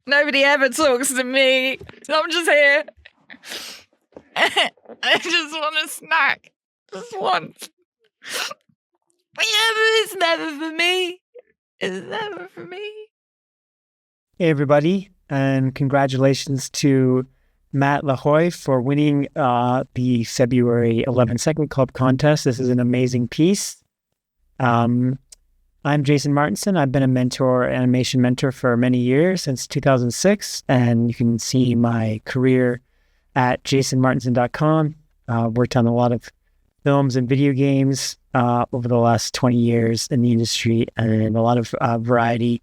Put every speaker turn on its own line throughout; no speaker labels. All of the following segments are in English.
Nobody ever talks to me. So I'm just here. I just want a snack. Just once. But yeah, but it's never for me. It's never for me.
Hey, everybody, and congratulations to Matt Lajoie for winning the February 11 Second Club contest. This is an amazing piece. I'm Jason Martinsen. I've been a animation mentor for many years, since 2006, and you can see my career at jasonmartinsen.com. Worked on a lot of films and video games over the last 20 years in the industry, and a lot of variety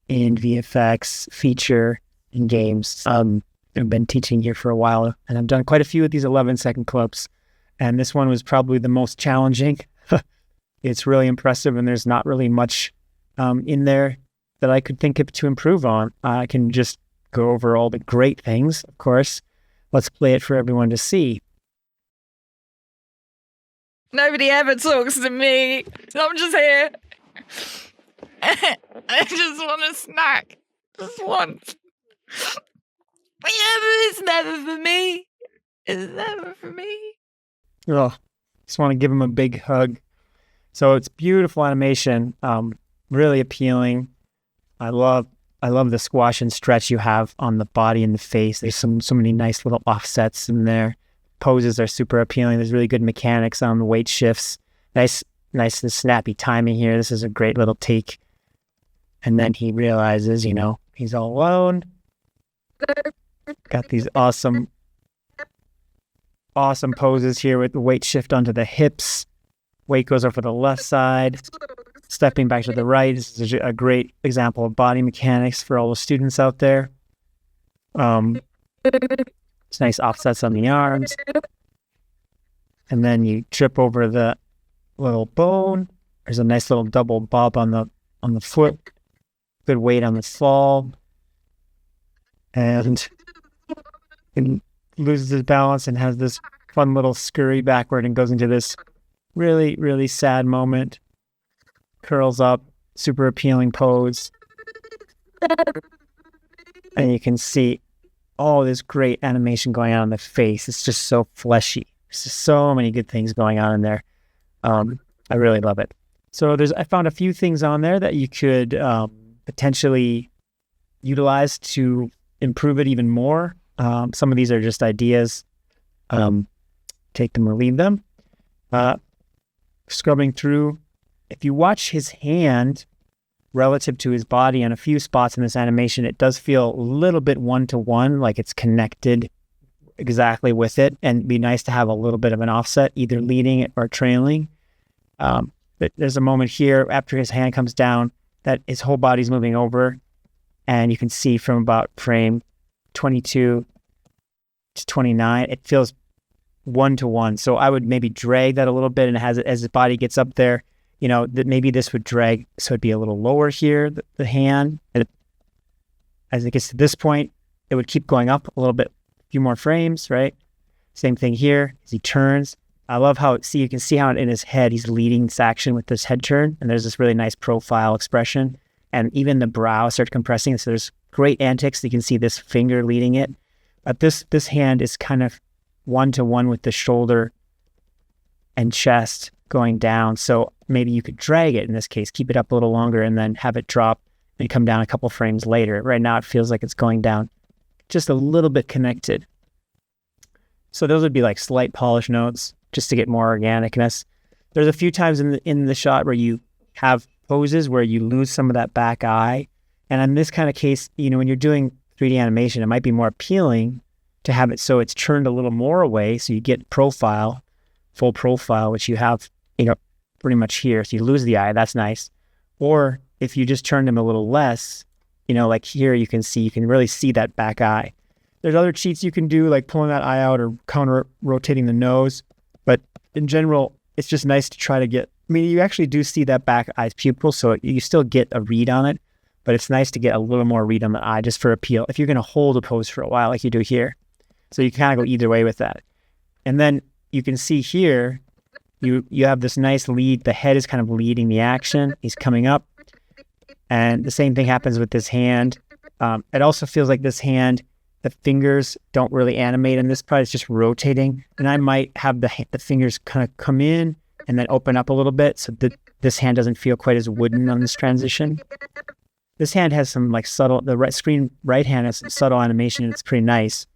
in VFX, feature, and games. I've been teaching here for a while, and I've done quite a few of these 11-second clips, and this one was probably the most challenging. It's really impressive, and there's not really much in there that I could think of to improve on. I can just go over all the great things, of course. Let's play it for everyone to see.
Nobody ever talks to me. So I'm just here. I just want a snack. Just once. But yeah, but it's never for me. It's never for me.
Oh, just want to give him a big hug. So it's beautiful animation, really appealing. I love the squash and stretch you have on the body and the face. There's so many nice little offsets in there. Poses are super appealing. There's really good mechanics on the weight shifts. Nice and snappy timing here. This is a great little take. And then he realizes, he's all alone. Got these awesome poses here with the weight shift onto the hips. Weight goes over the left side, stepping back to the right. This is a great example of body mechanics for all the students out there. It's nice offsets on the arms. And then you trip over the little bone. There's a nice little double bob on the foot. Good weight on the fall. And he loses his balance and has this fun little scurry backward and goes into this really, really sad moment. Curls up, super appealing pose. And you can see all this great animation going on in the face. It's just so fleshy. There's just so many good things going on in there. I really love it. So I found a few things on there that you could potentially utilize to improve it even more. Some of these are just ideas. Take them or leave them. Scrubbing through, if you watch his hand relative to his body in a few spots in this animation, it does feel a little bit one-to-one, like it's connected exactly with it, and it'd be nice to have a little bit of an offset, either leading it or trailing. But there's a moment here after his hand comes down that his whole body's moving over, and you can see from about frame 22 to 29, it feels one-to-one. So I would maybe drag that a little bit, and as his body gets up there, that maybe this would drag, so it'd be a little lower here, the hand. And as it gets to this point, it would keep going up a little bit, a few more frames, right? Same thing here as he turns. I love how, you can see how in his head, he's leading this action with this head turn, and there's this really nice profile expression, and even the brow starts compressing, so there's great antics. You can see this finger leading it, but this hand is kind of one-to-one with the shoulder and chest going down. So maybe you could drag it in this case, keep it up a little longer, and then have it drop and come down a couple frames later. Right now it feels like it's going down just a little bit connected. So those would be like slight polish notes just to get more organicness. There's a few times in the shot where you have poses where you lose some of that back eye. And in this kind of case, when you're doing 3D animation, it might be more appealing to have it so it's turned a little more away, so you get full profile, which you have, pretty much here. So you lose the eye, that's nice. Or if you just turn them a little less, like here you can really see that back eye. There's other cheats you can do, like pulling that eye out or counter rotating the nose. But in general, it's just nice to try to get, you actually do see that back eye's pupil, so you still get a read on it, but it's nice to get a little more read on the eye just for appeal, if you're going to hold a pose for a while like you do here. So you can kind of go either way with that. And then you can see here, you have this nice lead. The head is kind of leading the action. He's coming up. And the same thing happens with this hand. It also feels like this hand, the fingers don't really animate, and this part is just rotating. And I might have the fingers kind of come in and then open up a little bit, so that this hand doesn't feel quite as wooden on this transition. This hand has some like subtle, the right hand has some subtle animation, and it's pretty nice.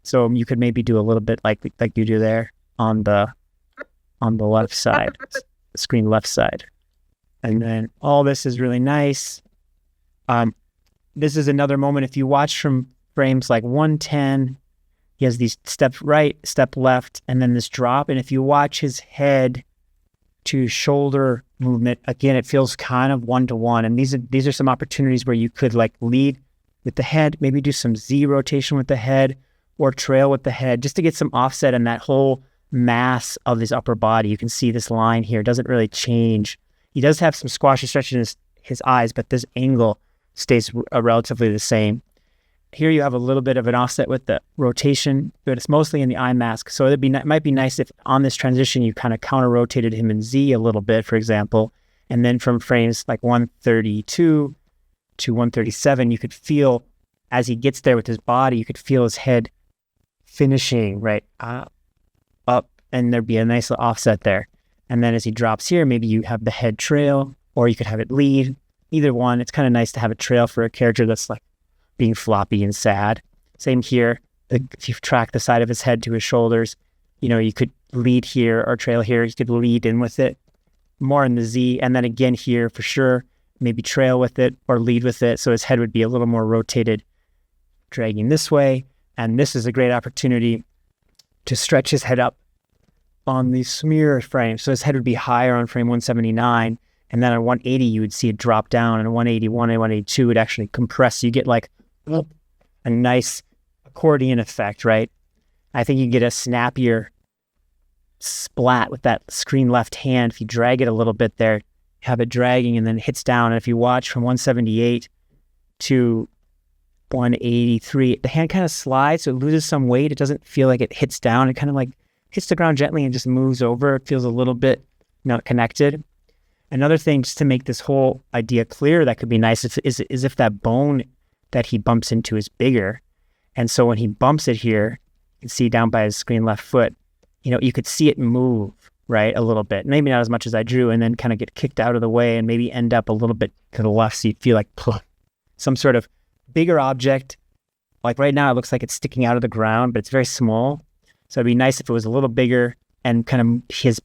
So you could maybe do a little bit like you do there on the left side, screen left side. And then all this is really nice. This is another moment, if you watch from frames like 110, he has these step right, step left, and then this drop. And if you watch his head to shoulder movement, again, it feels kind of 1-to-1. And these are some opportunities where you could like lead with the head, maybe do some Z rotation with the head or trail with the head, just to get some offset in that whole mass of his upper body. You can see this line here doesn't really change. He does have some squash and stretch in his eyes, but this angle stays relatively the same. Here you have a little bit of an offset with the rotation, but it's mostly in the eye mask. So it might be nice if on this transition you kind of counter-rotated him in Z a little bit, for example, and then from frames like 132 to 137, you could feel, as he gets there with his body, you could feel his head finishing right up, and there'd be a nice little offset there. And then as he drops here, maybe you have the head trail, or you could have it lead. Either one, it's kind of nice to have a trail for a character that's like being floppy and sad. Same here. If you track the side of his head to his shoulders, you could lead here or trail here. You could lead in with it more in the Z. And then again here for sure, maybe trail with it or lead with it. So his head would be a little more rotated, dragging this way. And this is a great opportunity to stretch his head up on the smear frame. So his head would be higher on frame 179. And then on 180, you would see it drop down. And 181 and 182 would actually compress. So you get like a nice accordion effect, right? I think you get a snappier splat with that screen left hand. If you drag it a little bit there, have it dragging and then it hits down. And if you watch from 178 to 183, the hand kind of slides, so it loses some weight. It doesn't feel like it hits down. It kind of like hits the ground gently and just moves over. It feels a little bit not connected. Another thing, just to make this whole idea clear, that could be nice is if that bone that he bumps into is bigger. And so when he bumps it here, you can see down by his screen left foot, you could see it move, right, a little bit. Maybe not as much as I drew, and then kind of get kicked out of the way and maybe end up a little bit to the left, so you feel like some sort of bigger object. Like right now, it looks like it's sticking out of the ground, but it's very small. So it'd be nice if it was a little bigger and kind of his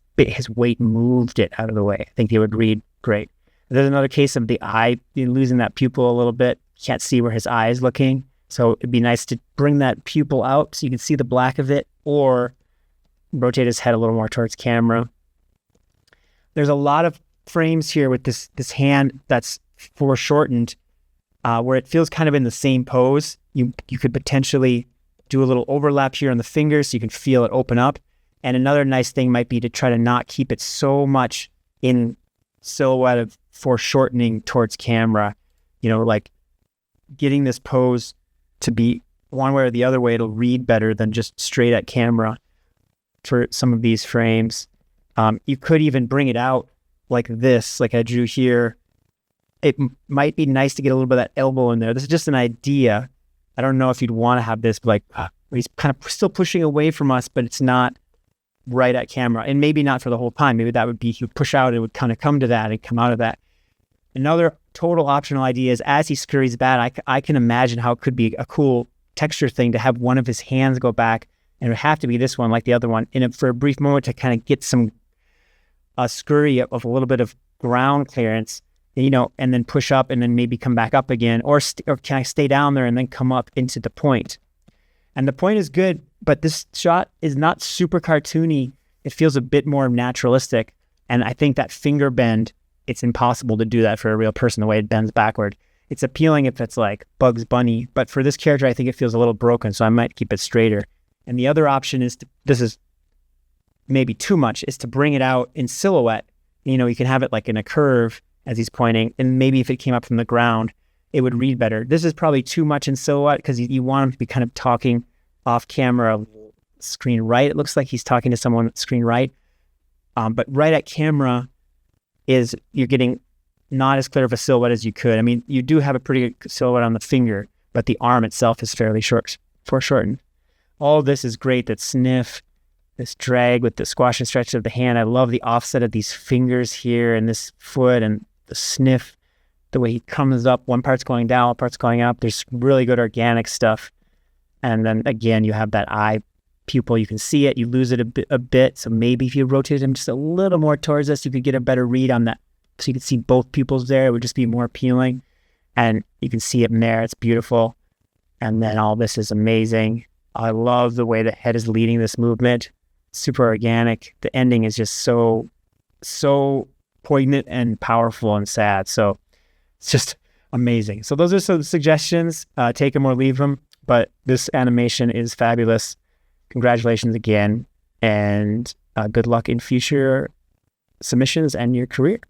weight moved it out of the way. I think it would read great. There's another case of the eye losing that pupil a little bit. You can't see where his eye is looking. So it'd be nice to bring that pupil out so you can see the black of it, or rotate his head a little more towards camera. There's a lot of frames here with this hand that's foreshortened, where it feels kind of in the same pose. You could potentially do a little overlap here on the fingers so you can feel it open up. And another nice thing might be to try to not keep it so much in silhouette of foreshortening towards camera, like getting this pose to be one way or the other way. It'll read better than just straight at camera for some of these frames. You could even bring it out like this, like I drew here. It might be nice to get a little bit of that elbow in there. This is just an idea. I don't know if you'd want to have this, but he's kind of still pushing away from us, but it's not right at camera. And maybe not for the whole time. Maybe that would be, he would push out, it would kind of come to that and come out of that. Another total optional idea is as he scurries back, I can imagine how it could be a cool texture thing to have one of his hands go back, and it would have to be this one like the other one, and for a brief moment to kind of get some scurry of a little bit of ground clearance, and then push up and then maybe come back up again, or can I stay down there and then come up into the point? And the point is good, but this shot is not super cartoony. It feels a bit more naturalistic, and I think that finger bend, it's impossible to do that for a real person, the way it bends backward. It's appealing if it's like Bugs Bunny, but for this character, I think it feels a little broken, so I might keep it straighter. And the other option is this is maybe too much, is to bring it out in silhouette. You can have it like in a curve as he's pointing, and maybe if it came up from the ground, it would read better. This is probably too much in silhouette because you want him to be kind of talking off camera, screen right. It looks like he's talking to someone screen right. But right at camera is you're getting not as clear of a silhouette as you could. I mean, you do have a pretty good silhouette on the finger, but the arm itself is fairly foreshortened. All of this is great. That sniff, this drag with the squash and stretch of the hand. I love the offset of these fingers here and this foot, and the sniff, the way he comes up. One part's going down, one part's going up. There's really good organic stuff. And then again, you have that eye pupil. You can see it. You lose it a bit. So maybe if you rotated him just a little more towards us, you could get a better read on that. So you could see both pupils there. It would just be more appealing. And you can see it in there. It's beautiful. And then all this is amazing. I love the way the head is leading this movement. Super organic. The ending is just so poignant and powerful and sad. So it's just amazing. So those are some suggestions. Take them or leave them. But this animation is fabulous. Congratulations again. And good luck in future submissions and your career.